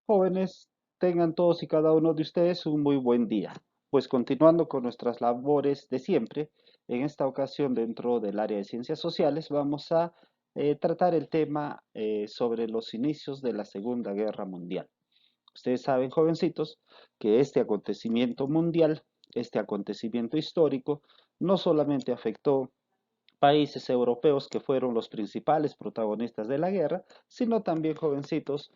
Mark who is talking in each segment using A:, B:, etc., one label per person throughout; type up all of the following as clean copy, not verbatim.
A: Jóvenes, tengan todos y cada uno de ustedes un muy buen día. Pues continuando con nuestras labores de siempre, en esta ocasión dentro del área de ciencias sociales vamos a tratar el tema sobre los inicios de la Segunda Guerra Mundial. Ustedes saben, jovencitos, que este acontecimiento mundial, este acontecimiento histórico, no solamente afectó países europeos que fueron los principales protagonistas de la guerra, sino también, jovencitos,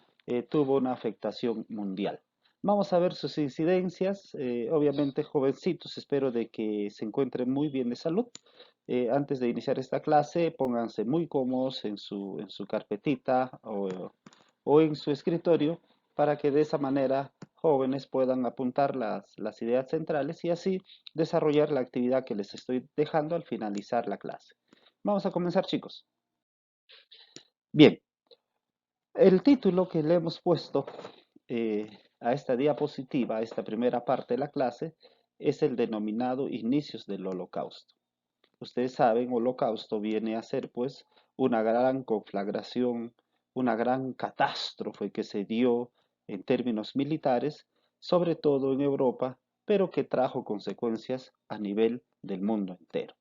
A: tuvo una afectación mundial. Vamos a ver sus incidencias. Obviamente, jovencitos, espero de que se encuentren muy bien de salud. Antes de iniciar esta clase, pónganse muy cómodos en su carpetita o en su escritorio para que de esa manera jóvenes puedan apuntar las ideas centrales y así desarrollar la actividad que les estoy dejando al finalizar la clase. Vamos a comenzar, chicos. Bien, el título que le hemos puesto a esta diapositiva, a esta primera parte de la clase, es el denominado Inicios del Holocausto. Ustedes saben, holocausto viene a ser pues una gran conflagración, una gran catástrofe que se dio en términos militares, sobre todo en Europa, pero que trajo consecuencias a nivel del mundo entero.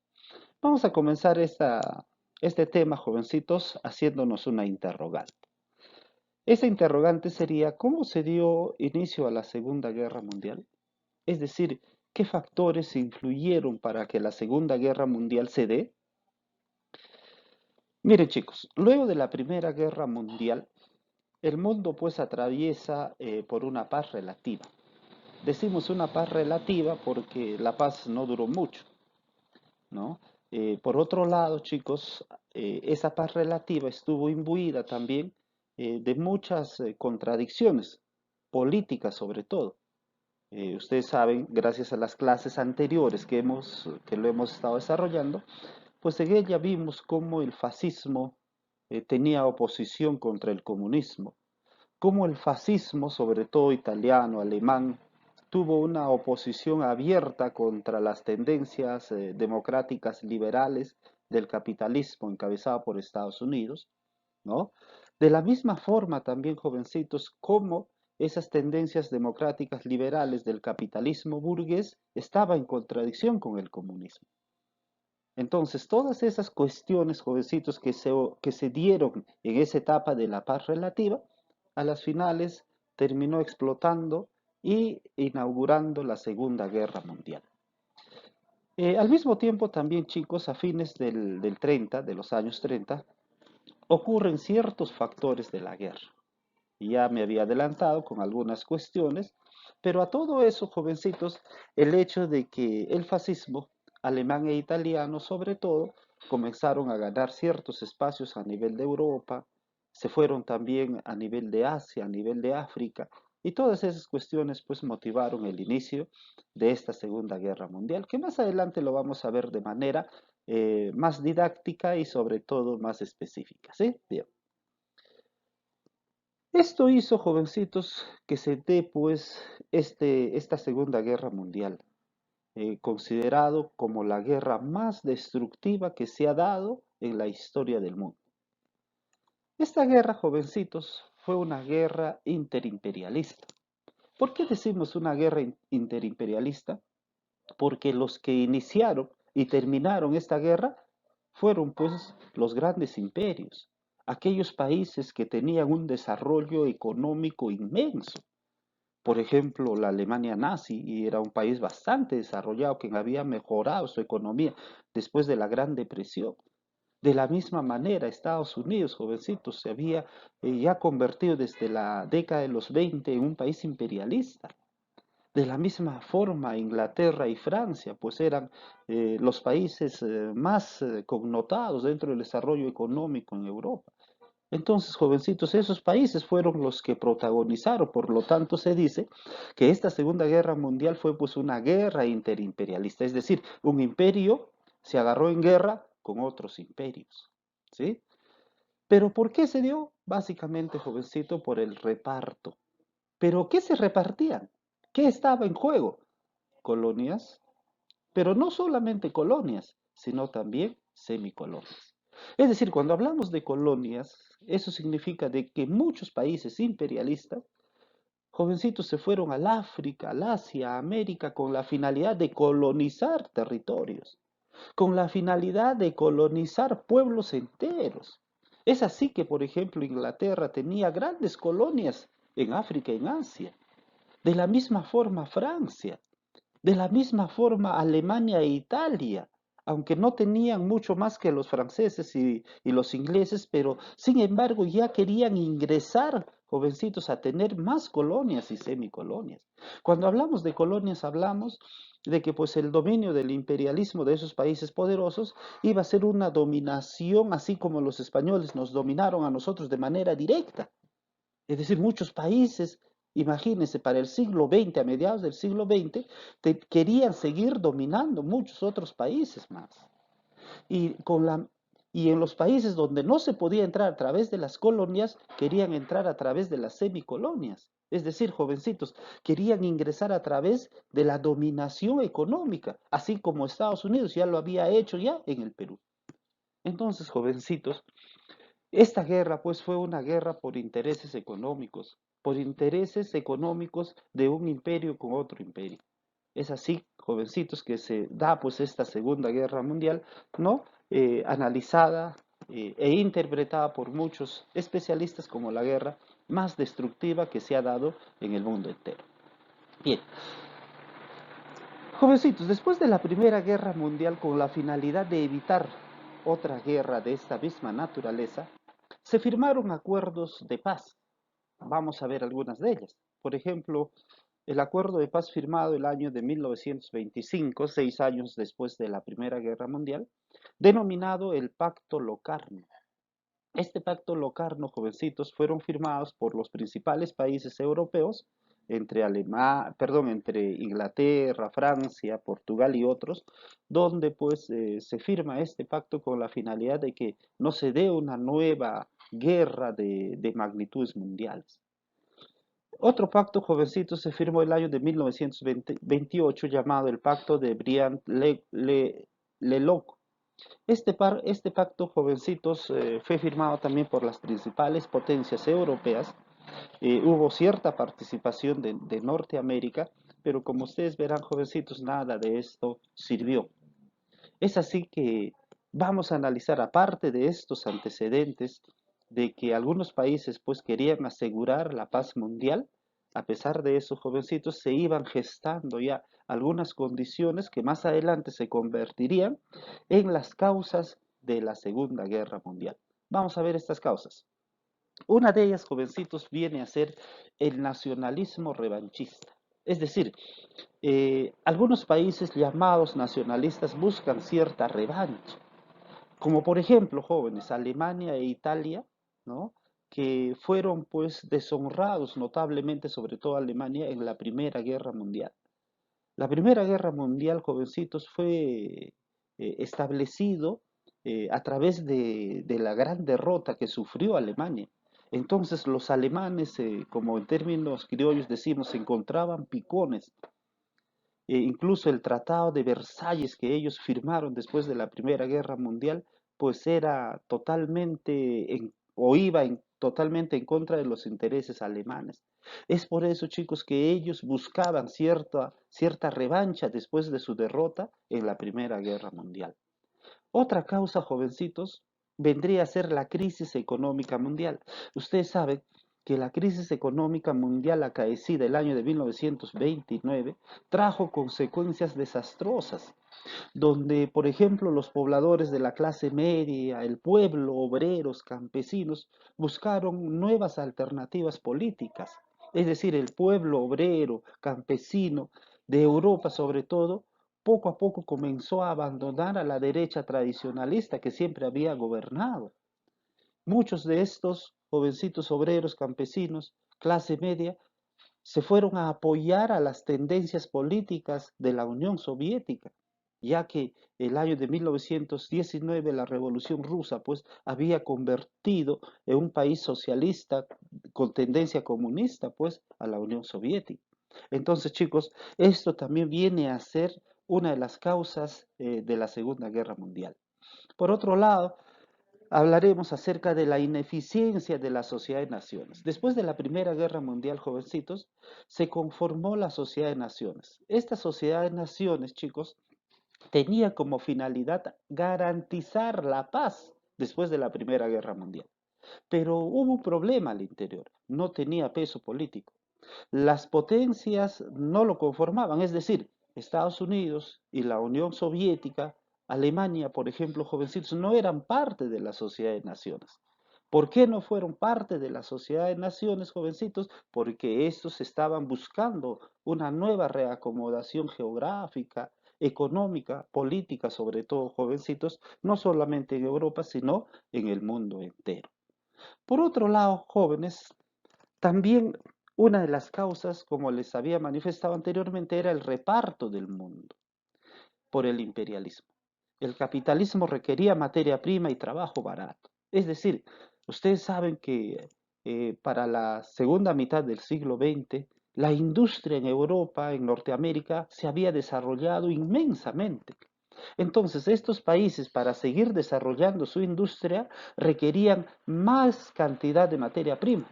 A: Vamos a comenzar este tema, jovencitos, haciéndonos una interrogante. Esa interrogante sería, ¿cómo se dio inicio a la Segunda Guerra Mundial? Es decir, ¿qué factores influyeron para que la Segunda Guerra Mundial se dé? Miren chicos, luego de la Primera Guerra Mundial, el mundo pues atraviesa por una paz relativa. Decimos una paz relativa porque la paz no duró mucho, ¿no? Por otro lado, chicos, esa paz relativa estuvo imbuida también de muchas contradicciones, políticas sobre todo. Ustedes saben, gracias a las clases anteriores que lo hemos estado desarrollando, pues en ella vimos cómo el fascismo tenía oposición contra el comunismo, cómo el fascismo, sobre todo italiano, alemán, tuvo una oposición abierta contra las tendencias democráticas liberales del capitalismo encabezado por Estados Unidos, ¿no? De la misma forma también, jovencitos, cómo esas tendencias democráticas liberales del capitalismo burgués estaba en contradicción con el comunismo. Entonces, todas esas cuestiones, jovencitos, que se dieron en esa etapa de la paz relativa, a las finales terminó explotando y inaugurando la Segunda Guerra Mundial. Al mismo tiempo, también, chicos, a fines del 30, de los años 30, ocurren ciertos factores de la guerra. Y ya me había adelantado con algunas cuestiones, pero a todo eso, jovencitos, el hecho de que el fascismo alemán e italiano, sobre todo, comenzaron a ganar ciertos espacios a nivel de Europa, se fueron también a nivel de Asia, a nivel de África, y todas esas cuestiones pues motivaron el inicio de esta Segunda Guerra Mundial, que más adelante lo vamos a ver de manera más didáctica y sobre todo más específica, ¿sí? Bien. Esto hizo, jovencitos, que se dé pues esta Segunda Guerra Mundial, considerado como la guerra más destructiva que se ha dado en la historia del mundo. Esta guerra, jovencitos, fue una guerra interimperialista. ¿Por qué decimos una guerra interimperialista? Porque los que iniciaron y terminaron esta guerra fueron pues los grandes imperios, aquellos países que tenían un desarrollo económico inmenso. Por ejemplo, la Alemania nazi y era un país bastante desarrollado que había mejorado su economía después de la Gran Depresión. De la misma manera, Estados Unidos, jovencitos, se había ya convertido desde la década de los 20 en un país imperialista. De la misma forma, Inglaterra y Francia, pues eran los países más connotados dentro del desarrollo económico en Europa. Entonces, jovencitos, esos países fueron los que protagonizaron, por lo tanto se dice que esta Segunda Guerra Mundial fue pues una guerra interimperialista, es decir, un imperio se agarró en guerra con otros imperios, ¿sí? Pero ¿por qué se dio? Básicamente, jovencito, por el reparto. ¿Pero qué se repartían? ¿Qué estaba en juego? Colonias, pero no solamente colonias, sino también semicolonias. Es decir, cuando hablamos de colonias, eso significa de que muchos países imperialistas jovencitos se fueron al África, al Asia, a América con la finalidad de colonizar territorios, con la finalidad de colonizar pueblos enteros. Es así que, por ejemplo, Inglaterra tenía grandes colonias en África y en Asia. De la misma forma Francia, de la misma forma Alemania e Italia, aunque no tenían mucho más que los franceses y los ingleses, pero sin embargo ya querían ingresar, jovencitos, a tener más colonias y semicolonias. Cuando hablamos de colonias, hablamos de que pues el dominio del imperialismo de esos países poderosos iba a ser una dominación, así como los españoles nos dominaron a nosotros de manera directa. Es decir, muchos países, imagínense, para el siglo XX, a mediados del siglo XX, querían seguir dominando muchos otros países más. Y, y en los países donde no se podía entrar a través de las colonias, querían entrar a través de las semicolonias. Es decir, jovencitos, querían ingresar a través de la dominación económica, así como Estados Unidos ya lo había hecho ya en el Perú. Entonces, jovencitos, esta guerra pues fue una guerra por intereses económicos de un imperio con otro imperio. Es así, jovencitos, que se da pues esta Segunda Guerra Mundial, ¿no? Analizada e interpretada por muchos especialistas como la guerra más destructiva que se ha dado en el mundo entero. Bien, jovencitos, después de la Primera Guerra Mundial, con la finalidad de evitar otra guerra de esta misma naturaleza, se firmaron acuerdos de paz. Vamos a ver algunas de ellas. Por ejemplo, el acuerdo de paz firmado el año de 1925, 6 años después de la Primera Guerra Mundial, denominado el Pacto Locarno. Este pacto locarno, jovencitos, fueron firmados por los principales países europeos, entre Inglaterra, Francia, Portugal y otros, donde pues se firma este pacto con la finalidad de que no se dé una nueva guerra de magnitudes mundiales. Otro pacto, jovencitos, se firmó el año de 1928 llamado el Pacto de Briand-le-Loc. Este pacto, jovencitos, fue firmado también por las principales potencias europeas. Hubo cierta participación de Norteamérica, pero como ustedes verán, jovencitos, nada de esto sirvió. Es así que vamos a analizar, aparte de estos antecedentes, de que algunos países pues querían asegurar la paz mundial. A pesar de eso, jovencitos, se iban gestando ya algunas condiciones que más adelante se convertirían en las causas de la Segunda Guerra Mundial. Vamos a ver estas causas. Una de ellas, jovencitos, viene a ser el nacionalismo revanchista. Es decir, algunos países llamados nacionalistas buscan cierta revancha, como por ejemplo, jóvenes, Alemania e Italia, ¿no? Que fueron pues deshonrados notablemente, sobre todo Alemania, en la Primera Guerra Mundial. La Primera Guerra Mundial, jovencitos, fue establecido a través de la gran derrota que sufrió Alemania. Entonces los alemanes, como en términos criollos decimos, se encontraban picones. Incluso el Tratado de Versalles que ellos firmaron después de la Primera Guerra Mundial, pues era totalmente o iba totalmente en contra de los intereses alemanes. Es por eso, chicos, que ellos buscaban cierta revancha después de su derrota en la Primera Guerra Mundial. Otra causa, jovencitos, vendría a ser la crisis económica mundial. Ustedes saben que la crisis económica mundial acaecida el año de 1929 trajo consecuencias desastrosas, donde, por ejemplo, los pobladores de la clase media, el pueblo, obreros, campesinos, buscaron nuevas alternativas políticas. Es decir, el pueblo obrero, campesino de Europa sobre todo, poco a poco comenzó a abandonar a la derecha tradicionalista que siempre había gobernado. Muchos de estos jovencitos obreros, campesinos, clase media, se fueron a apoyar a las tendencias políticas de la Unión Soviética, ya que el año de 1919 la Revolución Rusa pues había convertido en un país socialista con tendencia comunista pues a la Unión Soviética. Entonces, chicos, esto también viene a ser una de las causas de la Segunda Guerra Mundial. Por otro lado, hablaremos acerca de la ineficiencia de la sociedad de naciones. Después de la Primera Guerra Mundial, jovencitos, se conformó la sociedad de naciones. Esta sociedad de naciones, chicos, tenía como finalidad garantizar la paz después de la Primera Guerra Mundial. Pero hubo un problema al interior, no tenía peso político. Las potencias no lo conformaban, es decir, Estados Unidos y la Unión Soviética, Alemania, por ejemplo, jovencitos, no eran parte de la Sociedad de Naciones. ¿Por qué no fueron parte de la Sociedad de Naciones, jovencitos? Porque estos estaban buscando una nueva reacomodación geográfica, económica, política, sobre todo, jovencitos, no solamente en Europa, sino en el mundo entero. Por otro lado, jóvenes, también una de las causas, como les había manifestado anteriormente, era el reparto del mundo por el imperialismo. El capitalismo requería materia prima y trabajo barato. Es decir, ustedes saben que para la segunda mitad del siglo XX, la industria en Europa, en Norteamérica, se había desarrollado inmensamente. Entonces, estos países, para seguir desarrollando su industria, requerían más cantidad de materia prima.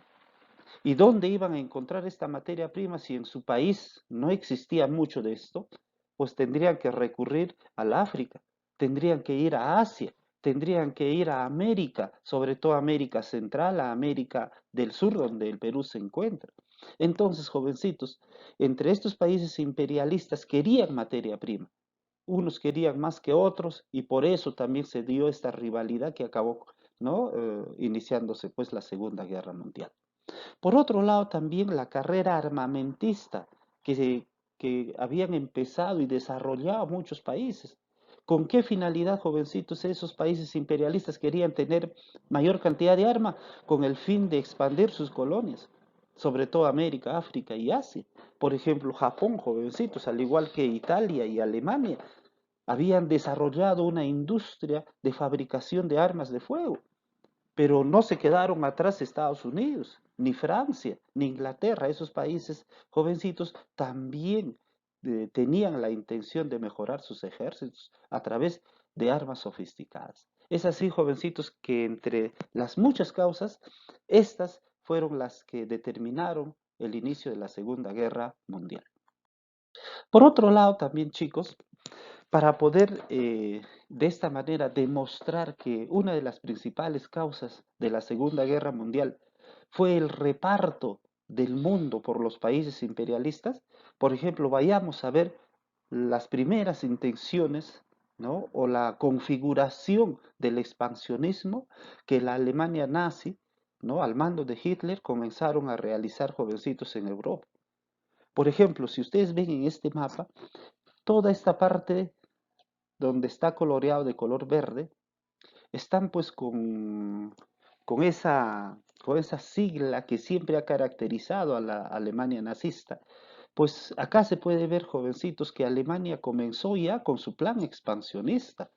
A: ¿Y dónde iban a encontrar esta materia prima si en su país no existía mucho de esto? Pues tendrían que recurrir al África, tendrían que ir a Asia, tendrían que ir a América, sobre todo a América Central, a América del Sur, donde el Perú se encuentra. Entonces, jovencitos, entre estos países imperialistas querían materia prima. Unos querían más que otros y por eso también se dio esta rivalidad que acabó, ¿no? Iniciándose pues la Segunda Guerra Mundial. Por otro lado, también la carrera armamentista que habían empezado y desarrollado muchos países. ¿Con qué finalidad, jovencitos, esos países imperialistas querían tener mayor cantidad de armas? Con el fin de expandir sus colonias, sobre todo América, África y Asia. Por ejemplo, Japón, jovencitos, al igual que Italia y Alemania, habían desarrollado una industria de fabricación de armas de fuego. Pero no se quedaron atrás Estados Unidos, ni Francia, ni Inglaterra. Esos países jovencitos también tenían la intención de mejorar sus ejércitos a través de armas sofisticadas. Es así, jovencitos, que entre las muchas causas, estas fueron las que determinaron el inicio de la Segunda Guerra Mundial. Por otro lado, también, chicos, para poder de esta manera demostrar que una de las principales causas de la Segunda Guerra Mundial fue el reparto del mundo por los países imperialistas, por ejemplo, vayamos a ver las primeras intenciones, ¿no? O la configuración del expansionismo que la Alemania nazi, ¿no? Al mando de Hitler comenzaron a realizar jovencitos en Europa. Por ejemplo, si ustedes ven en este mapa, toda esta parte donde está coloreado de color verde, están pues con esa sigla que siempre ha caracterizado a la Alemania nazista. Pues acá se puede ver, jovencitos, que Alemania comenzó ya con su plan expansionista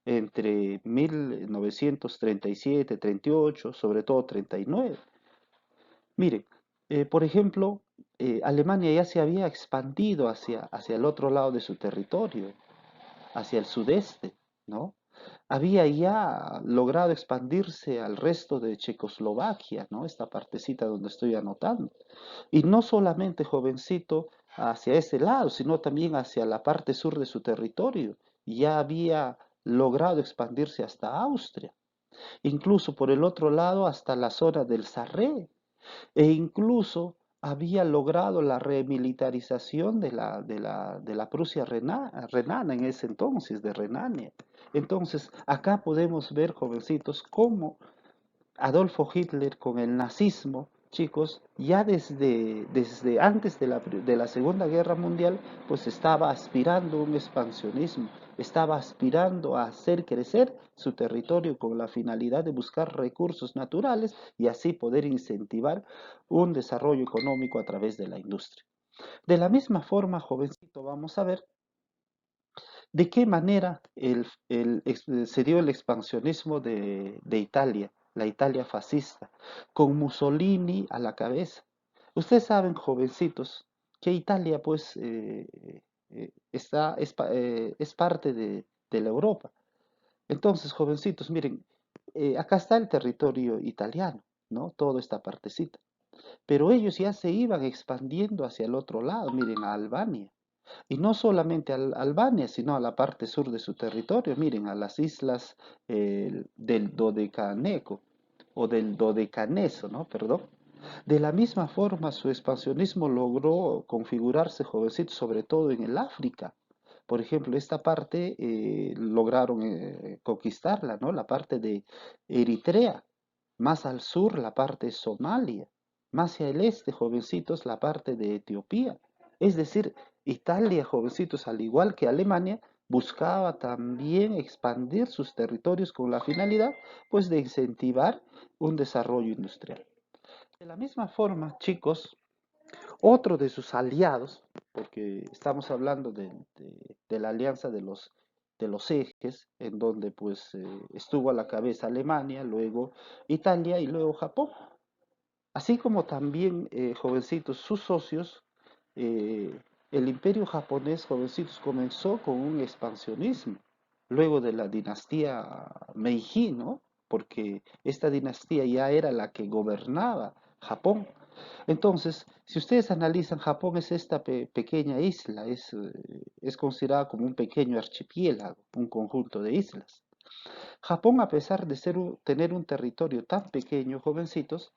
A: entre 1937, 38, sobre todo 39. Miren, por ejemplo, Alemania ya se había expandido hacia el otro lado de su territorio, hacia el sudeste, ¿no? Había ya logrado expandirse al resto de Checoslovaquia, ¿no? Esta partecita donde estoy anotando. Y no solamente, jovencito, hacia ese lado, sino también hacia la parte sur de su territorio. Ya había logrado expandirse hasta Austria, incluso por el otro lado hasta la zona del Sarre, e incluso había logrado la remilitarización de la Prusia renana en ese entonces, de Renania. Entonces, acá podemos ver, jovencitos, cómo Adolfo Hitler con el nazismo, chicos, ya desde antes de la Segunda Guerra Mundial, pues estaba aspirando a un expansionismo, estaba aspirando a hacer crecer su territorio con la finalidad de buscar recursos naturales y así poder incentivar un desarrollo económico a través de la industria. De la misma forma, jovencito, vamos a ver de qué manera se dio el expansionismo de Italia, la Italia fascista, con Mussolini a la cabeza. Ustedes saben, jovencitos, que Italia pues es parte de la Europa. Entonces, jovencitos, miren, acá está el territorio italiano, ¿no? Toda esta partecita. Pero ellos ya se iban expandiendo hacia el otro lado, miren, a Albania. Y no solamente a Albania, sino a la parte sur de su territorio, miren, a las islas del Dodecaneco, o del Dodecaneso, ¿no? Perdón. De la misma forma, su expansionismo logró configurarse, jovencito, sobre todo en el África. Por ejemplo, esta parte lograron conquistarla, ¿no? La parte de Eritrea, más al sur la parte de Somalia, más hacia el este, jovencitos, la parte de Etiopía. Es decir, Italia, jovencitos, al igual que Alemania, buscaba también expandir sus territorios con la finalidad, pues, de incentivar un desarrollo industrial. De la misma forma, chicos, otro de sus aliados, porque estamos hablando de la alianza de los ejes, en donde pues estuvo a la cabeza Alemania, luego Italia y luego Japón. Así como también, jovencitos, sus socios, eh, el imperio japonés, jovencitos, comenzó con un expansionismo, luego de la dinastía Meiji, ¿no? Porque esta dinastía ya era la que gobernaba Japón. Entonces, si ustedes analizan, Japón es esta pequeña isla, es considerada como un pequeño archipiélago, un conjunto de islas. Japón, a pesar de tener un territorio tan pequeño, jovencitos,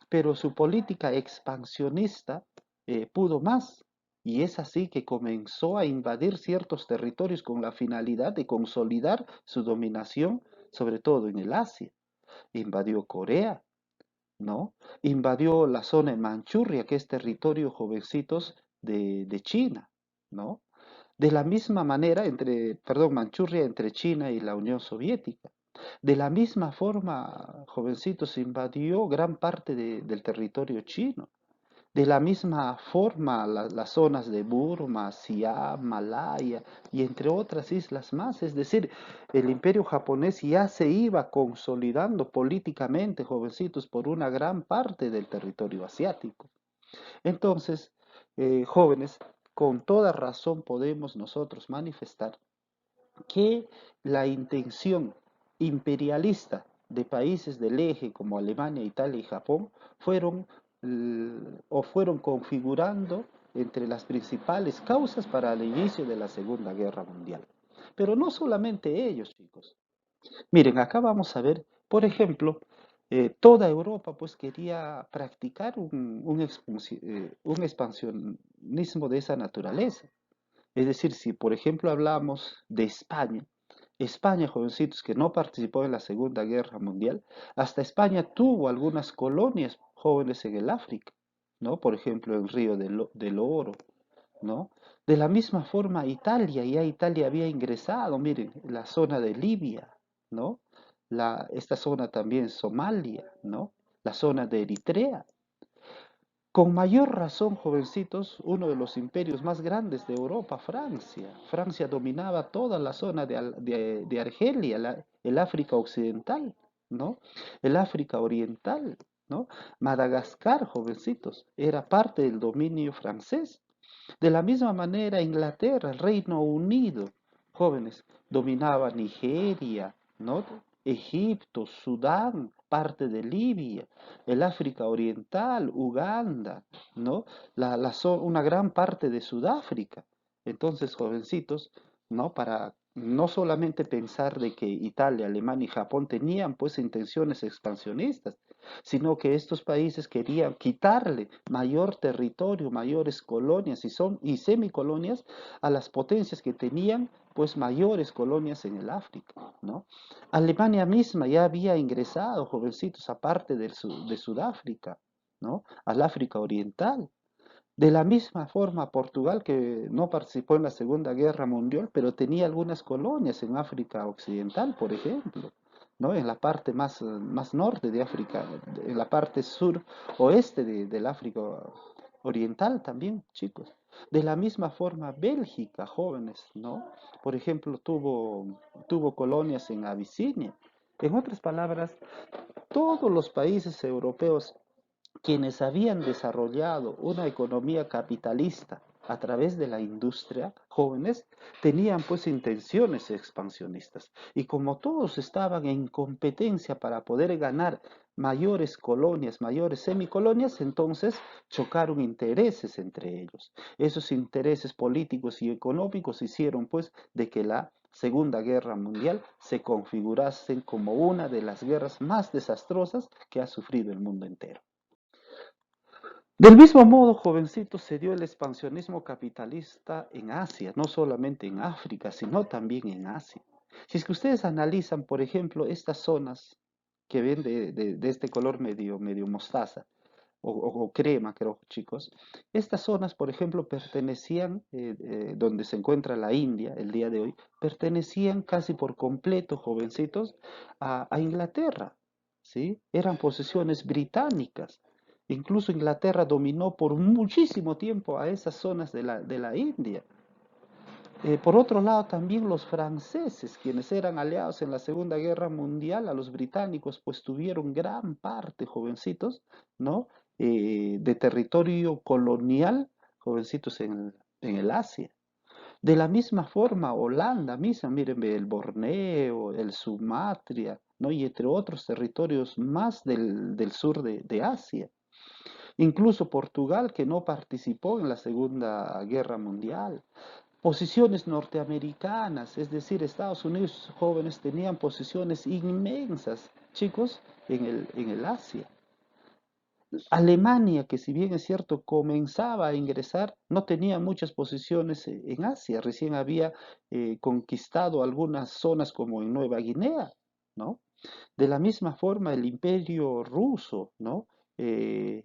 A: pero su política expansionista pudo más. Y es así que comenzó a invadir ciertos territorios con la finalidad de consolidar su dominación, sobre todo en el Asia. Invadió Corea, ¿no? Invadió la zona de Manchuria, que es territorio, jovencitos, de China, ¿no? De la misma manera, Manchuria entre China y la Unión Soviética. De la misma forma, jovencitos, invadió gran parte del territorio chino. De la misma forma, las zonas de Burma, Siam, Malaya y entre otras islas más. Es decir, el imperio japonés ya se iba consolidando políticamente, jovencitos, por una gran parte del territorio asiático. Entonces, jóvenes, con toda razón podemos nosotros manifestar que la intención imperialista de países del eje como Alemania, Italia y Japón fueron configurando entre las principales causas para el inicio de la Segunda Guerra Mundial. Pero no solamente ellos, chicos. Miren, acá vamos a ver, por ejemplo, toda Europa pues quería practicar un expansionismo de esa naturaleza. Es decir, si por ejemplo hablamos de España, España, jovencitos, que no participó en la Segunda Guerra Mundial, hasta España tuvo algunas colonias jóvenes en el África, ¿no? Por ejemplo, en Río del Oro, ¿no? De la misma forma, Italia había ingresado, miren, la zona de Libia, ¿no? Esta zona también Somalia, ¿no? La zona de Eritrea. Con mayor razón, jovencitos, uno de los imperios más grandes de Europa, Francia. Francia dominaba toda la zona de Argelia, el África occidental, ¿no? El África oriental, ¿no? Madagascar, jovencitos, era parte del dominio francés. De la misma manera, Inglaterra, el Reino Unido, jóvenes, dominaba Nigeria, ¿no? Egipto, Sudán, parte de Libia, el África Oriental, Uganda, ¿no? Una gran parte de Sudáfrica. Entonces, jovencitos, ¿no? Para no solamente pensar de que Italia, Alemania y Japón tenían pues intenciones expansionistas, sino que estos países querían quitarle mayor territorio, mayores colonias y semicolonias a las potencias que tenían pues mayores colonias en el África, ¿no? Alemania misma ya había ingresado, jovencitos, aparte de Sudáfrica, ¿no? Al África Oriental. De la misma forma, Portugal, que no participó en la Segunda Guerra Mundial, pero tenía algunas colonias en África Occidental, por ejemplo, ¿no? En la parte más norte de África, en la parte sur oeste del África Oriental también, chicos. De la misma forma, Bélgica, jóvenes, ¿no? Por ejemplo, tuvo colonias en Abisinia. En otras palabras, todos los países europeos quienes habían desarrollado una economía capitalista, a través de la industria, jóvenes, tenían pues intenciones expansionistas. Y como todos estaban en competencia para poder ganar mayores colonias, mayores semicolonias, entonces chocaron intereses entre ellos. Esos intereses políticos y económicos hicieron pues de que la Segunda Guerra Mundial se configurase como una de las guerras más desastrosas que ha sufrido el mundo entero. Del mismo modo, jovencito, se dio el expansionismo capitalista en Asia, no solamente en África, sino también en Asia. Si es que ustedes analizan, por ejemplo, estas zonas que ven de este color medio mostaza o crema, creo, chicos, estas zonas, por ejemplo, pertenecían, donde se encuentra la India el día de hoy, pertenecían casi por completo, jovencitos, a Inglaterra, ¿sí? Eran posesiones británicas. Incluso Inglaterra dominó por muchísimo tiempo a esas zonas de la India. Por otro lado, también los franceses, quienes eran aliados en la Segunda Guerra Mundial a los británicos, pues tuvieron gran parte, jovencitos, ¿no? De territorio colonial, jovencitos, en el Asia. De la misma forma, Holanda misma, miren, el Borneo, el Sumatra, ¿no? Y entre otros territorios más del sur de Asia. Incluso Portugal, que no participó en la Segunda Guerra Mundial. Posiciones norteamericanas, es decir, Estados Unidos jóvenes tenían posiciones inmensas, chicos, en el Asia. Alemania, que si bien es cierto, comenzaba a ingresar, no tenía muchas posiciones en Asia, recién había conquistado algunas zonas como en Nueva Guinea, ¿no? De la misma forma, el imperio ruso, ¿no? Eh,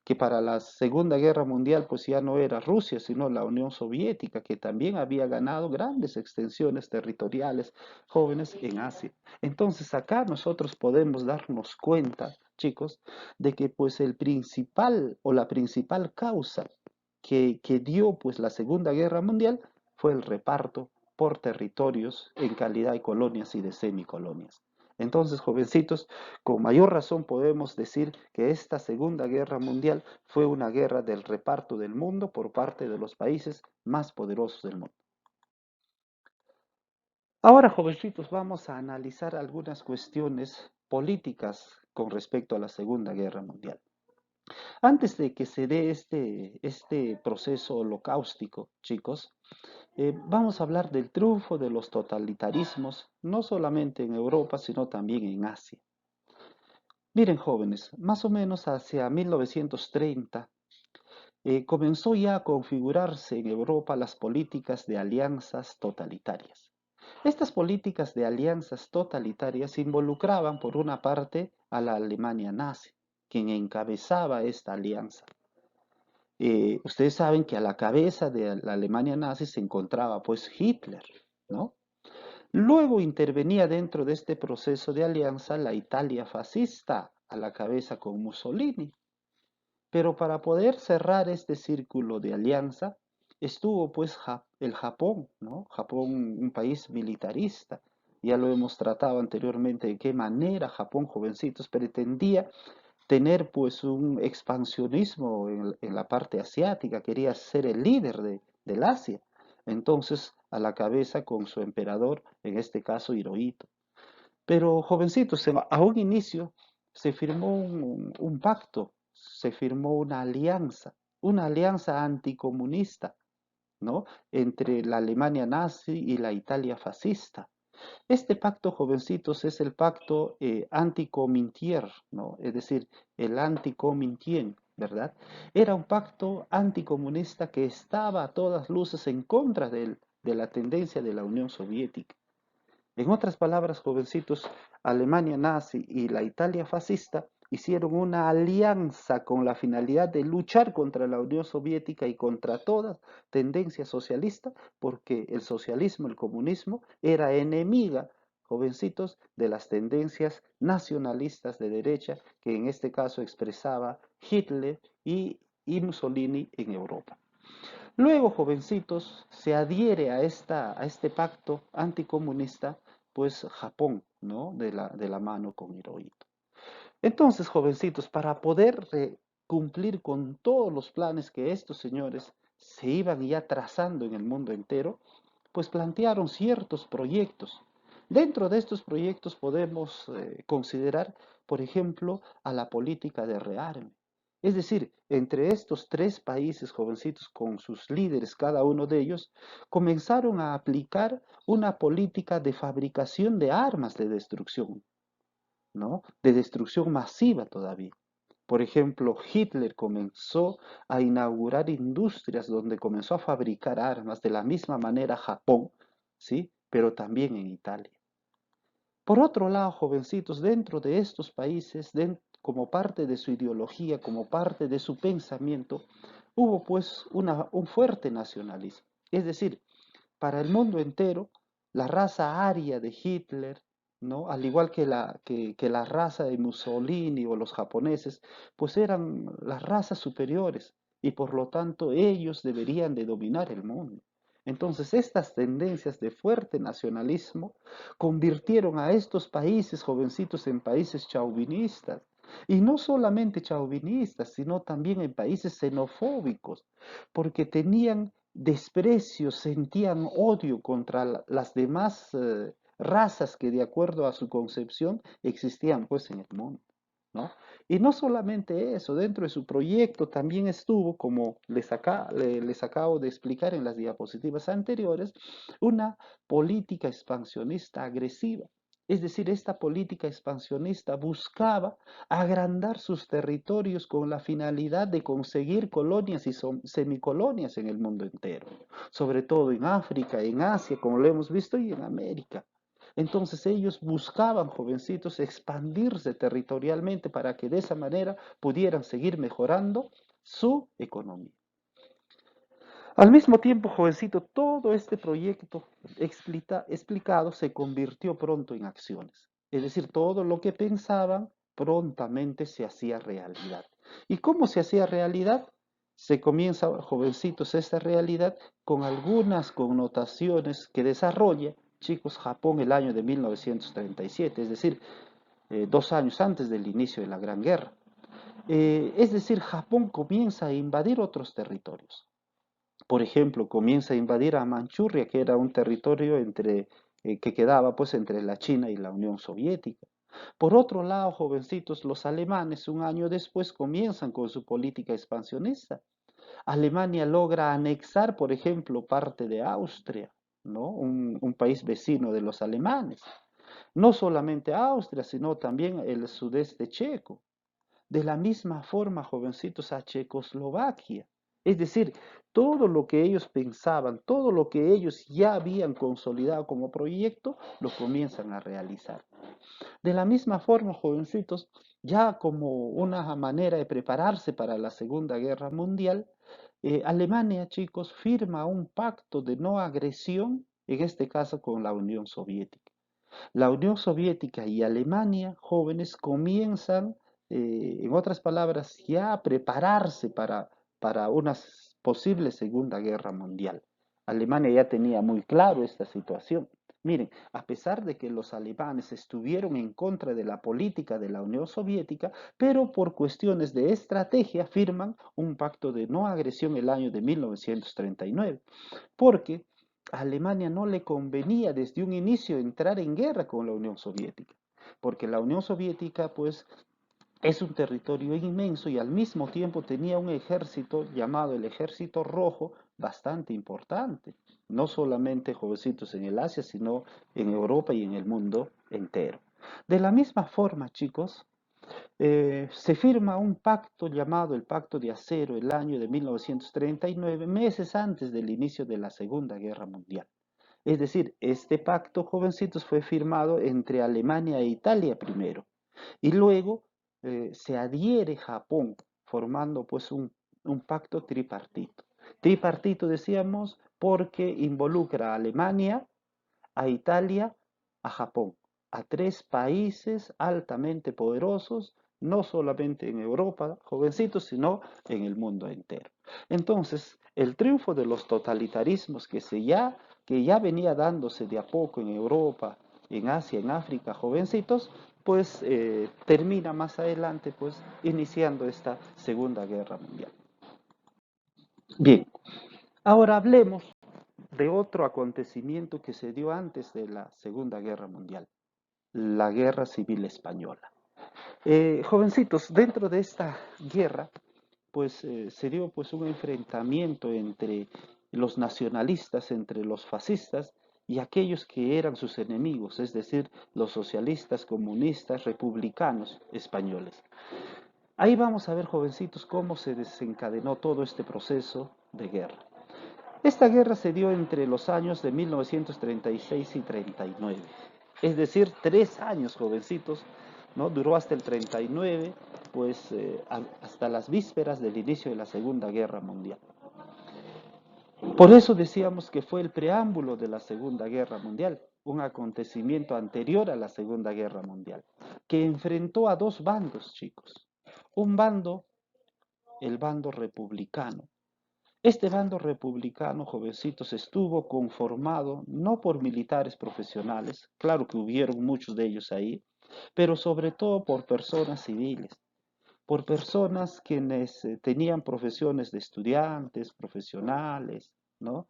A: que para la Segunda Guerra Mundial pues ya no era Rusia, sino la Unión Soviética, que también había ganado grandes extensiones territoriales jóvenes en Asia. Entonces acá nosotros podemos darnos cuenta, chicos, de que pues el principal o la principal causa que dio pues la Segunda Guerra Mundial fue el reparto por territorios en calidad de colonias y de semicolonias. Entonces, jovencitos, con mayor razón podemos decir que esta Segunda Guerra Mundial fue una guerra del reparto del mundo por parte de los países más poderosos del mundo. Ahora, jovencitos, vamos a analizar algunas cuestiones políticas con respecto a la Segunda Guerra Mundial. Antes de que se dé este proceso holocáustico, chicos, vamos a hablar del triunfo de los totalitarismos, no solamente en Europa, sino también en Asia. Miren, jóvenes, más o menos hacia 1930 comenzó ya a configurarse en Europa las políticas de alianzas totalitarias. Estas políticas de alianzas totalitarias involucraban, por una parte, a la Alemania nazi, quien encabezaba esta alianza. Ustedes saben que a la cabeza de la Alemania nazi se encontraba pues Hitler, ¿no? Luego intervenía dentro de este proceso de alianza la Italia fascista, a la cabeza con Mussolini. Pero para poder cerrar este círculo de alianza, estuvo pues el Japón, ¿no? Japón, un país militarista. Ya lo hemos tratado anteriormente de qué manera Japón, jovencitos, pretendía tener pues un expansionismo en la parte asiática, quería ser el líder del Asia. Entonces, a la cabeza con su emperador, en este caso Hirohito. Pero, jovencitos, a un inicio se firmó un pacto, se firmó una alianza anticomunista, ¿no? Entre la Alemania nazi y la Italia fascista. Este pacto, jovencitos, es el pacto anticomintier, ¿no? Es decir, el anticomintien, ¿verdad? Era un pacto anticomunista que estaba a todas luces en contra de la tendencia de la Unión Soviética. En otras palabras, jovencitos, Alemania nazi y la Italia fascista hicieron una alianza con la finalidad de luchar contra la Unión Soviética y contra toda tendencia socialista, porque el socialismo, el comunismo, era enemiga, jovencitos, de las tendencias nacionalistas de derecha que en este caso expresaba Hitler y Mussolini en Europa. Luego, jovencitos, se adhiere a este pacto anticomunista, pues Japón, ¿no? De la mano con Hirohito. Entonces, jovencitos, para poder cumplir con todos los planes que estos señores se iban ya trazando en el mundo entero, pues plantearon ciertos proyectos. Dentro de estos proyectos podemos considerar, por ejemplo, a la política de rearme. Es decir, entre estos tres países jovencitos con sus líderes, cada uno de ellos, comenzaron a aplicar una política de fabricación de armas de destrucción, ¿no? De destrucción masiva todavía. Por ejemplo, Hitler comenzó a inaugurar industrias donde comenzó a fabricar armas, de la misma manera Japón, ¿sí? Pero también en Italia. Por otro lado, jovencitos, dentro de estos países, como parte de su ideología, como parte de su pensamiento, hubo pues un fuerte nacionalismo. Es decir, para el mundo entero, la raza aria de Hitler, ¿no? Al igual que la raza de Mussolini o los japoneses, pues eran las razas superiores y por lo tanto ellos deberían de dominar el mundo. Entonces estas tendencias de fuerte nacionalismo convirtieron a estos países jovencitos en países chauvinistas. Y no solamente chauvinistas, sino también en países xenofóbicos, porque tenían desprecio, sentían odio contra las demás razas que de acuerdo a su concepción existían pues en el mundo, ¿no? Y no solamente eso, dentro de su proyecto también estuvo, como les acabo de explicar en las diapositivas anteriores, una política expansionista agresiva. Es decir, esta política expansionista buscaba agrandar sus territorios con la finalidad de conseguir colonias y semicolonias en el mundo entero, sobre todo en África, en Asia, como lo hemos visto, y en América. Entonces ellos buscaban, jovencitos, expandirse territorialmente para que de esa manera pudieran seguir mejorando su economía. Al mismo tiempo, jovencito, todo este proyecto explicado se convirtió pronto en acciones. Es decir, todo lo que pensaban prontamente se hacía realidad. ¿Y cómo se hacía realidad? Se comienza, jovencitos, esta realidad con algunas connotaciones que desarrolla, chicos, Japón el año de 1937, es decir, 2 años antes del inicio de la Gran Guerra. Es decir, Japón comienza a invadir otros territorios. Por ejemplo, comienza a invadir a Manchuria, que era un territorio que quedaba pues entre la China y la Unión Soviética. Por otro lado, jovencitos, los alemanes un año después comienzan con su política expansionista. Alemania logra anexar, por ejemplo, parte de Austria, ¿no? Un país vecino de los alemanes. No solamente Austria, sino también el sudeste checo. De la misma forma, jovencitos, a Checoslovaquia. Es decir, todo lo que ellos pensaban, todo lo que ellos ya habían consolidado como proyecto, lo comienzan a realizar. De la misma forma, jovencitos, ya como una manera de prepararse para la Segunda Guerra Mundial, Alemania, chicos, firma un pacto de no agresión, en este caso con la Unión Soviética. La Unión Soviética y Alemania, jóvenes, comienzan, en otras palabras, ya a prepararse para una posible Segunda Guerra Mundial. Alemania ya tenía muy claro esta situación. Miren, a pesar de que los alemanes estuvieron en contra de la política de la Unión Soviética, pero por cuestiones de estrategia firman un pacto de no agresión el año de 1939, porque a Alemania no le convenía desde un inicio entrar en guerra con la Unión Soviética, porque la Unión Soviética pues es un territorio inmenso y al mismo tiempo tenía un ejército llamado el Ejército Rojo bastante importante, no solamente jovencitos en el Asia, sino en Europa y en el mundo entero. De la misma forma, chicos, se firma un pacto llamado el Pacto de Acero el año de 1939, meses antes del inicio de la Segunda Guerra Mundial. Es decir, este pacto, jovencitos, fue firmado entre Alemania e Italia primero, y luego se adhiere Japón, formando pues un pacto tripartito. Tripartito decíamos porque involucra a Alemania, a Italia, a Japón, a tres países altamente poderosos, no solamente en Europa, jovencitos, sino en el mundo entero. Entonces, el triunfo de los totalitarismos que ya venía dándose de a poco en Europa, en Asia, en África, jovencitos, pues termina más adelante, pues iniciando esta Segunda Guerra Mundial. Bien, Ahora hablemos de otro acontecimiento que se dio antes de la Segunda Guerra Mundial, la Guerra Civil Española. Jovencitos, dentro de esta guerra, pues se dio pues un enfrentamiento entre los nacionalistas, entre los fascistas y aquellos que eran sus enemigos, es decir, los socialistas, comunistas, republicanos españoles. Ahí vamos a ver, jovencitos, cómo se desencadenó todo este proceso de guerra. Esta guerra se dio entre los años de 1936 y 39, es decir, 3 años, jovencitos, ¿no? Duró hasta el 39, pues hasta las vísperas del inicio de la Segunda Guerra Mundial. Por eso decíamos que fue el preámbulo de la Segunda Guerra Mundial, un acontecimiento anterior a la Segunda Guerra Mundial, que enfrentó a dos bandos, chicos. Un bando, el bando republicano. Este bando republicano, jovencitos, estuvo conformado no por militares profesionales, claro que hubieron muchos de ellos ahí, pero sobre todo por personas civiles, por personas quienes tenían profesiones de estudiantes, profesionales, ¿no?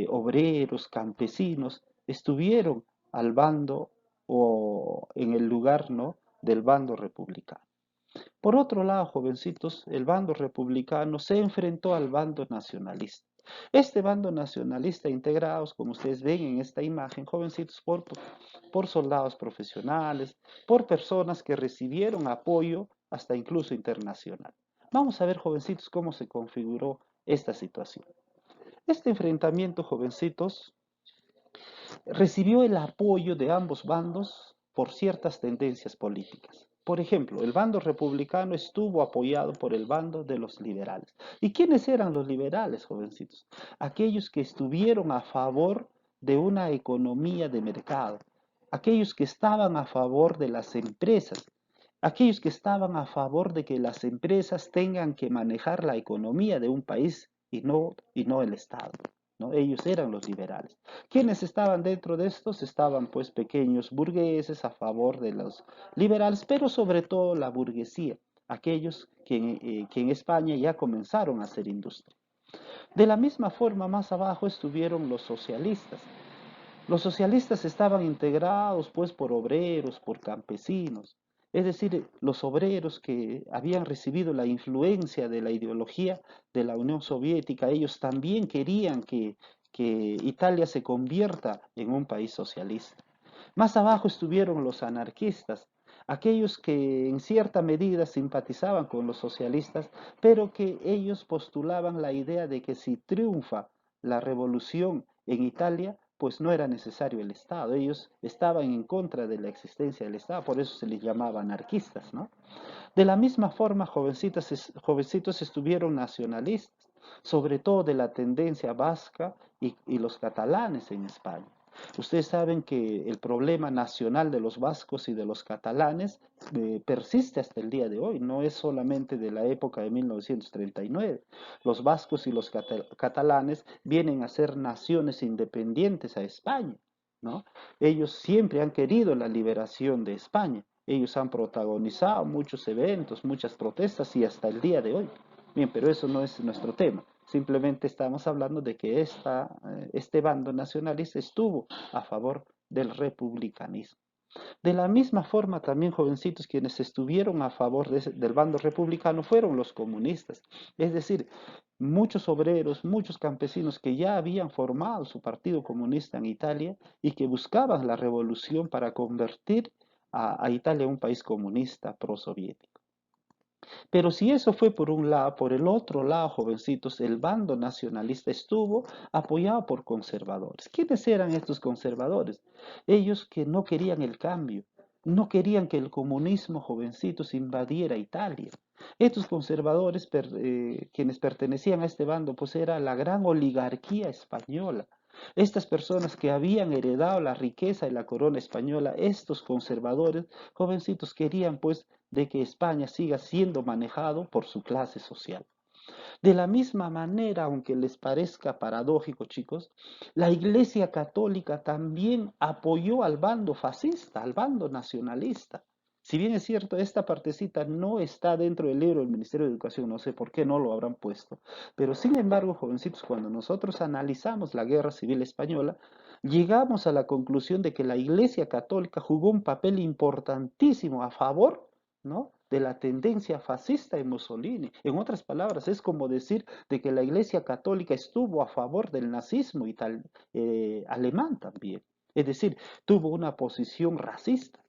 A: Obreros, campesinos, estuvieron al bando o en el lugar, ¿no? Del bando republicano. Por otro lado, jovencitos, el bando republicano se enfrentó al bando nacionalista. Este bando nacionalista integrados, como ustedes ven en esta imagen, jovencitos, por soldados profesionales, por personas que recibieron apoyo hasta incluso internacional. Vamos a ver, jovencitos, cómo se configuró esta situación. Este enfrentamiento, jovencitos, recibió el apoyo de ambos bandos por ciertas tendencias políticas. Por ejemplo, el bando republicano estuvo apoyado por el bando de los liberales. ¿Y quiénes eran los liberales, jovencitos? Aquellos que estuvieron a favor de una economía de mercado, aquellos que estaban a favor de las empresas, aquellos que estaban a favor de que las empresas tengan que manejar la economía de un país y no el Estado, ¿no? Ellos eran los liberales. ¿Quiénes estaban dentro de estos? Estaban pues pequeños burgueses a favor de los liberales, pero sobre todo la burguesía, aquellos que en España ya comenzaron a hacer industria. De la misma forma, más abajo estuvieron los socialistas. Los socialistas estaban integrados pues por obreros, por campesinos, es decir, los obreros que habían recibido la influencia de la ideología de la Unión Soviética, ellos también querían que Italia se convierta en un país socialista. Más abajo estuvieron los anarquistas, aquellos que en cierta medida simpatizaban con los socialistas, pero que ellos postulaban la idea de que si triunfa la revolución en Italia, pues no era necesario el Estado. Ellos estaban en contra de la existencia del Estado, por eso se les llamaba anarquistas, ¿no? De la misma forma, jovencitos estuvieron nacionalistas, sobre todo de la tendencia vasca y los catalanes en España. Ustedes saben que el problema nacional de los vascos y de los catalanes persiste hasta el día de hoy, no es solamente de la época de 1939. Los vascos y los catalanes vienen a ser naciones independientes a España, ¿no? Ellos siempre han querido la liberación de España. Ellos han protagonizado muchos eventos, muchas protestas y hasta el día de hoy. Bien, pero eso no es nuestro tema. Simplemente estamos hablando de que este bando nacionalista estuvo a favor del republicanismo. De la misma forma, también, jovencitos, quienes estuvieron a favor del bando republicano fueron los comunistas. Es decir, muchos obreros, muchos campesinos que ya habían formado su partido comunista en Italia y que buscaban la revolución para convertir a Italia en un país comunista prosoviético. Pero si eso fue por un lado, por el otro lado, jovencitos, el bando nacionalista estuvo apoyado por conservadores. ¿Quiénes eran estos conservadores? Ellos que no querían el cambio, no querían que el comunismo, jovencitos, invadiera Italia. Estos conservadores, quienes pertenecían a este bando, pues era la gran oligarquía española. Estas personas que habían heredado la riqueza de la corona española, estos conservadores, jovencitos, querían pues de que España siga siendo manejado por su clase social. De la misma manera, aunque les parezca paradójico, chicos, la Iglesia Católica también apoyó al bando fascista, al bando nacionalista. Si bien es cierto, esta partecita no está dentro del libro del Ministerio de Educación, no sé por qué no lo habrán puesto, pero sin embargo, jovencitos, cuando nosotros analizamos la Guerra Civil Española, llegamos a la conclusión de que la Iglesia Católica jugó un papel importantísimo a favor, ¿no?, de la tendencia fascista de Mussolini. En otras palabras, es como decir de que la Iglesia Católica estuvo a favor del nazismo alemán también. Es decir, tuvo una posición racista.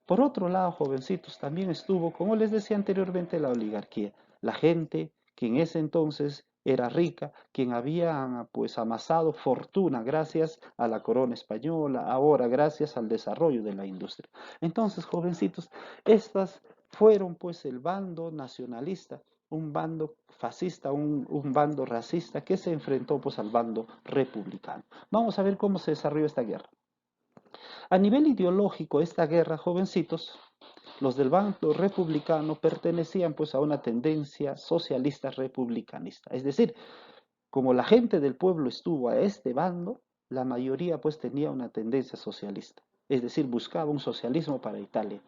A: Por otro lado, jovencitos, también estuvo, como les decía anteriormente, la oligarquía, la gente que en ese entonces era rica, quien había pues amasado fortuna gracias a la corona española, ahora gracias al desarrollo de la industria. Entonces, jovencitos, estas fueron pues el bando nacionalista, un bando fascista, un bando racista que se enfrentó pues al bando republicano. Vamos a ver cómo se desarrolló esta guerra. A nivel ideológico, esta guerra, jovencitos, los del bando republicano pertenecían pues a una tendencia socialista republicanista. Es decir, como la gente del pueblo estuvo a este bando, la mayoría pues tenía una tendencia socialista. Es decir, buscaba un socialismo para Italia.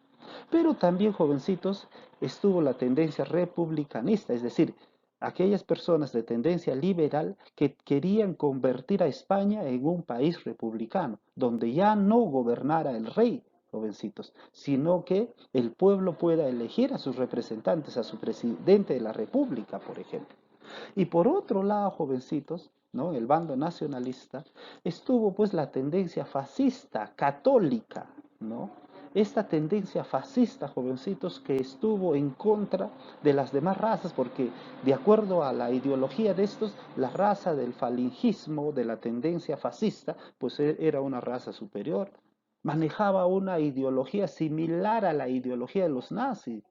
A: Pero también, jovencitos, estuvo la tendencia republicanista, es decir, aquellas personas de tendencia liberal que querían convertir a España en un país republicano, donde ya no gobernara el rey, jovencitos, sino que el pueblo pueda elegir a sus representantes, a su presidente de la república, por ejemplo. Y por otro lado, jovencitos, ¿no?, el bando nacionalista, estuvo pues la tendencia fascista, católica, ¿no? Esta tendencia fascista, jovencitos, que estuvo en contra de las demás razas, porque de acuerdo a la ideología de estos, la raza del falangismo, de la tendencia fascista, pues era una raza superior. Manejaba una ideología similar a la ideología de los nazis,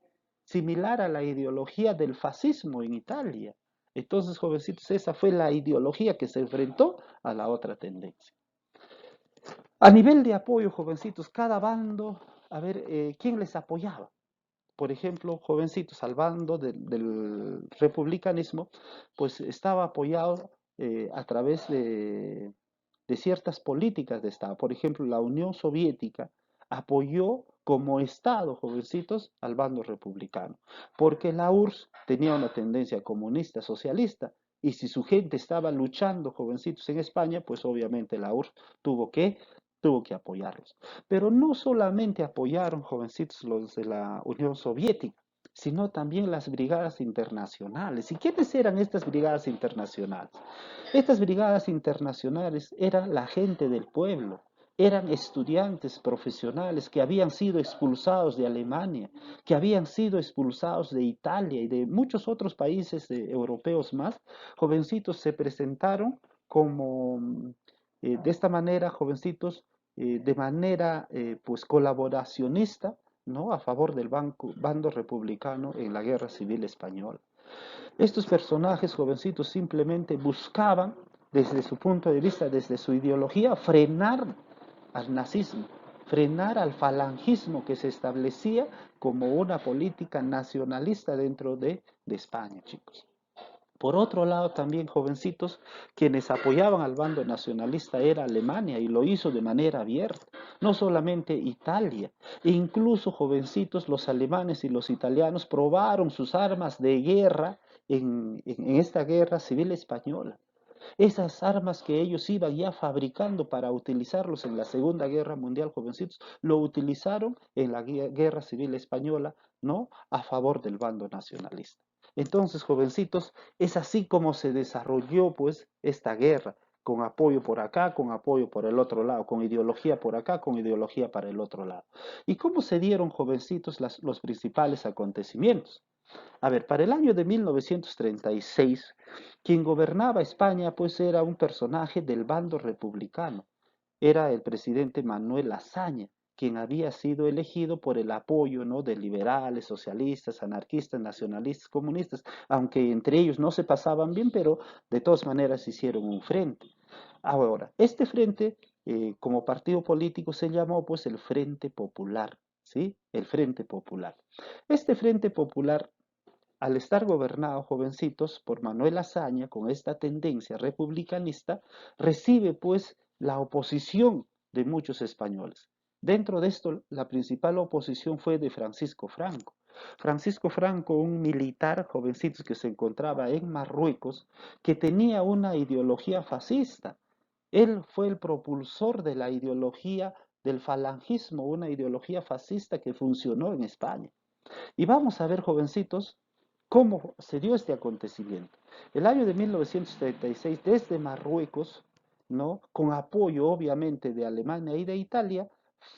A: similar a la ideología del fascismo en Italia. Entonces, jovencitos, esa fue la ideología que se enfrentó a la otra tendencia. A nivel de apoyo, jovencitos, cada bando, a ver, ¿quién les apoyaba? Por ejemplo, jovencitos, al bando del republicanismo, pues estaba apoyado a través de ciertas políticas de Estado. Por ejemplo, la Unión Soviética apoyó como Estado, jovencitos, al bando republicano, porque la URSS tenía una tendencia comunista, socialista, y si su gente estaba luchando, jovencitos, en España, pues obviamente la URSS tuvo que, tuvo que apoyarlos. Pero no solamente apoyaron, jovencitos, los de la Unión Soviética, sino también las brigadas internacionales. ¿Y quiénes eran estas brigadas internacionales? Estas brigadas internacionales eran la gente del pueblo, eran estudiantes profesionales que habían sido expulsados de Alemania, que habían sido expulsados de Italia y de muchos otros países europeos más. Jovencitos se presentaron como, de esta manera, jovencitos, de manera pues colaboracionista, ¿no?, a favor del bando republicano en la Guerra Civil Española. Estos personajes jovencitos simplemente buscaban, desde su punto de vista, desde su ideología, frenar al nazismo, frenar al falangismo que se establecía como una política nacionalista dentro de España, chicos. Por otro lado, también, jovencitos, quienes apoyaban al bando nacionalista era Alemania y lo hizo de manera abierta, no solamente Italia, e incluso, jovencitos, los alemanes y los italianos probaron sus armas de guerra en esta guerra civil española. Esas armas que ellos iban ya fabricando para utilizarlos en la Segunda Guerra Mundial, jovencitos, lo utilizaron en la Guerra Civil Española, ¿no?, a favor del bando nacionalista. Entonces, jovencitos, es así como se desarrolló pues esta guerra, con apoyo por acá, con apoyo por el otro lado, con ideología por acá, con ideología para el otro lado. ¿Y cómo se dieron, jovencitos, los principales acontecimientos? A ver, para el año de 1936, quien gobernaba España pues era un personaje del bando republicano. Era el presidente Manuel Azaña, quien había sido elegido por el apoyo, ¿no?, de liberales, socialistas, anarquistas, nacionalistas, comunistas, aunque entre ellos no se pasaban bien, pero de todas maneras hicieron un frente. Ahora, este frente, como partido político, se llamó pues el Frente Popular, ¿sí? El Frente Popular. Este Frente Popular, al estar gobernado, jovencitos, por Manuel Azaña, con esta tendencia republicanista, recibe pues la oposición de muchos españoles, Dentro de esto, la principal oposición fue de Francisco Franco. Francisco Franco, un militar jovencito que se encontraba en Marruecos, que tenía una ideología fascista. Él fue el propulsor de la ideología del falangismo, una ideología fascista que funcionó en España. Y vamos a ver, jovencitos, cómo se dio este acontecimiento. El año de 1936, desde Marruecos, ¿no? Con apoyo obviamente de Alemania y de Italia,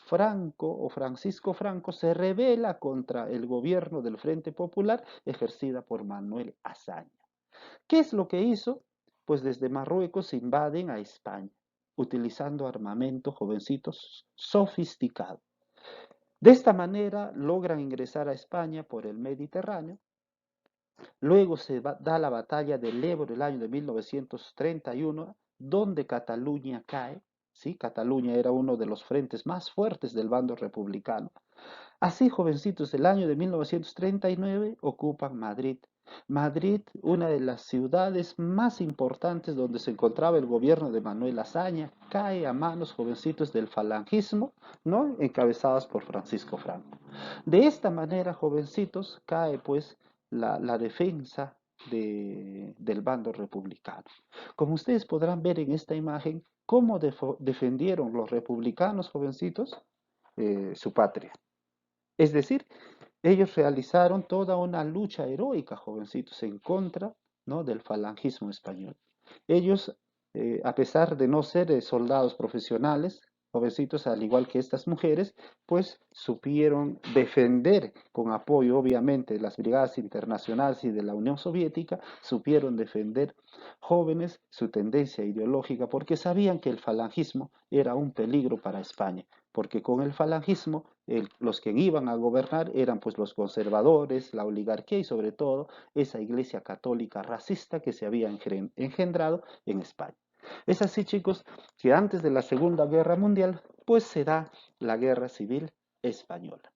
A: Franco o Francisco Franco se rebela contra el gobierno del Frente Popular ejercida por Manuel Azaña. ¿Qué es lo que hizo? Pues desde Marruecos invaden a España, utilizando armamento, jovencitos, sofisticado. De esta manera logran ingresar a España por el Mediterráneo. Luego da la batalla del Ebro el año de 1931, donde Cataluña cae. ¿Sí? Cataluña era uno de los frentes más fuertes del bando republicano. Así, jovencitos, el año de 1939 ocupan Madrid. Madrid, una de las ciudades más importantes donde se encontraba el gobierno de Manuel Azaña, cae a manos, jovencitos, del falangismo, ¿no? Encabezados por Francisco Franco. De esta manera, jovencitos, cae pues la defensa del bando republicano. Como ustedes podrán ver en esta imagen, cómo defendieron los republicanos, jovencitos, su patria. Es decir, ellos realizaron toda una lucha heroica, jovencitos, en contra, ¿no? del falangismo español. Ellos, a pesar de no ser soldados profesionales, jovencitos, al igual que estas mujeres, pues supieron defender, con apoyo obviamente de las brigadas internacionales y de la Unión Soviética, supieron defender jóvenes su tendencia ideológica, porque sabían que el falangismo era un peligro para España, porque con el falangismo los que iban a gobernar eran pues los conservadores, la oligarquía y sobre todo esa iglesia católica racista que se había engendrado en España. Es así, chicos, que antes de la Segunda Guerra Mundial, pues se da la Guerra Civil Española.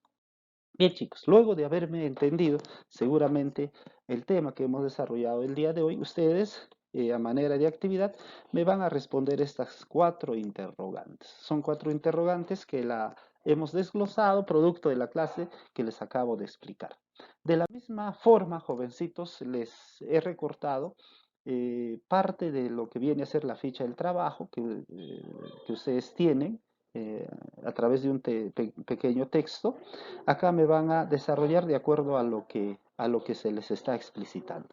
A: Bien, chicos, luego de haberme entendido seguramente el tema que hemos desarrollado el día de hoy, ustedes, a manera de actividad, me van a responder estas 4 interrogantes. Son 4 interrogantes que la hemos desglosado producto de la clase que les acabo de explicar. De la misma forma, jovencitos, les he recortado parte de lo que viene a ser la ficha del trabajo que ustedes tienen eh, a través de un pequeño texto. Acá me van a desarrollar de acuerdo a lo que se les está explicitando.